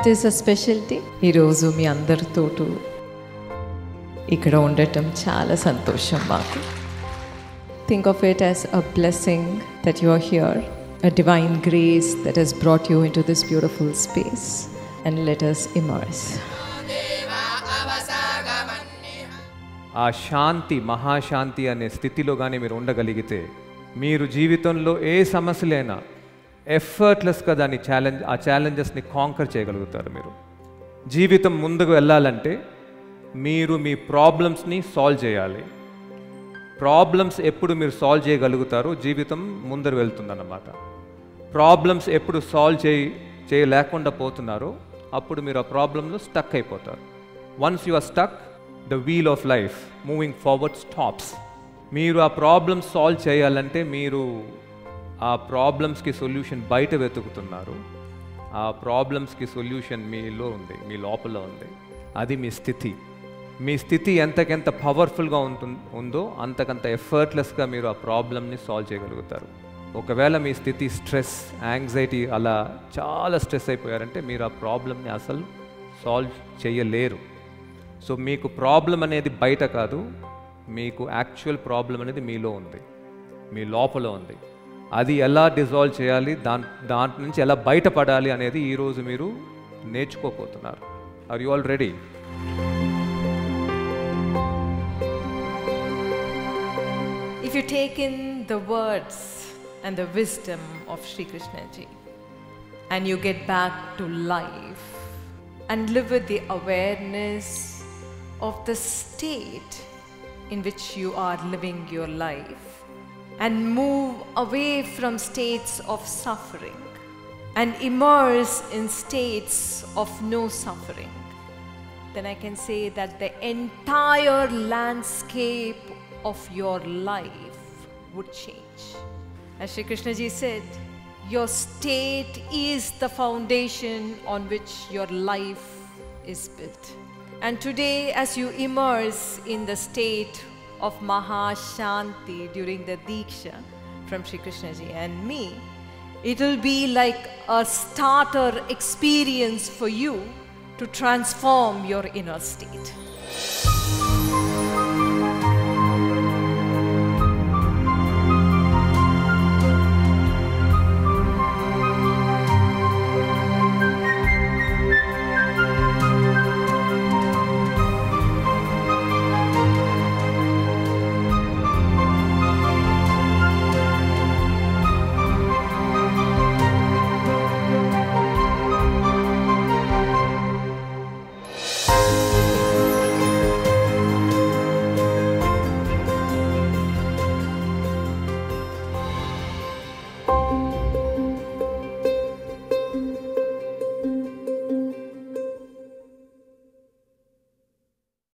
It is a special day. ఈరోజు మీ అందరితోటి ఇక్కడ ఉండటం చాలా సంతోషం మాకు. Think of it as a blessing that you are here, a divine grace that has brought you into this beautiful space, and let us immerse. ఆ శాంతి, మహాశాంతి అనే స్థితిలో కానీ మీరు ఉండగలిగితే మీరు జీవితంలో ఏ సమస్యలైనా ఎఫర్ట్లెస్గా దాన్ని ఆ ఛాలెంజెస్ని కాంకర్ చేయగలుగుతారు. మీరు జీవితం ముందుకు వెళ్ళాలంటే మీరు మీ ప్రాబ్లమ్స్ని సాల్వ్ చేయాలి. ప్రాబ్లమ్స్ ఎప్పుడు మీరు సాల్వ్ చేయగలుగుతారో జీవితం ముందరు వెళ్తుందన్నమాట. ప్రాబ్లమ్స్ ఎప్పుడు సాల్వ్ చేయలేకుండా పోతున్నారో అప్పుడు మీరు ఆ ప్రాబ్లంలో స్టక్ అయిపోతారు. Once you are stuck, the wheel of life moving forward stops. మీరు ఆ ప్రాబ్లమ్స్ సాల్వ్ చేయాలంటే మీరు ఆ ప్రాబ్లమ్స్కి సొల్యూషన్ బయట వెతుకుతున్నారు. ఆ ప్రాబ్లమ్స్కి సొల్యూషన్ మీలో ఉంది, మీ లోపల ఉంది. అది మీ స్థితి. మీ స్థితి ఎంతకెంత పవర్ఫుల్గా ఉందో అంతకంత ఎఫర్ట్లెస్గా మీరు ఆ ప్రాబ్లమ్ని సాల్వ్ చేయగలుగుతారు. ఒకవేళ మీ స్థితి స్ట్రెస్, యాంగ్జైటీ, అలా చాలా స్ట్రెస్ అయిపోయారంటే మీరు ఆ ప్రాబ్లమ్ని అసలు సాల్వ్ చేయలేరు. సో మీకు ప్రాబ్లం అనేది బయట కాదు, మీకు యాక్చువల్ ప్రాబ్లం అనేది మీలో ఉంది, మీ లోపల ఉంది. అది ఎలా డిజాల్వ్ చేయాలి, దాంట్ నుంచి ఎలా బయటపడాలి అనేది ఈరోజు మీరు నేర్చుకోబోతున్నారు. Are you all ready? If you take in the words and the wisdom of Sri Krishna ji and you get back to life and live with the awareness of the state in which you are living your life, and move away from states of suffering and immerse in states of no suffering, then I can say that the entire landscape of your life would change. As Shri Krishna ji said, your state is the foundation on which your life is built. And today, as you immerse in the state of Mahashanti during the Diksha from Shri Krishna ji and me, it will be like a starter experience for you to transform your inner state.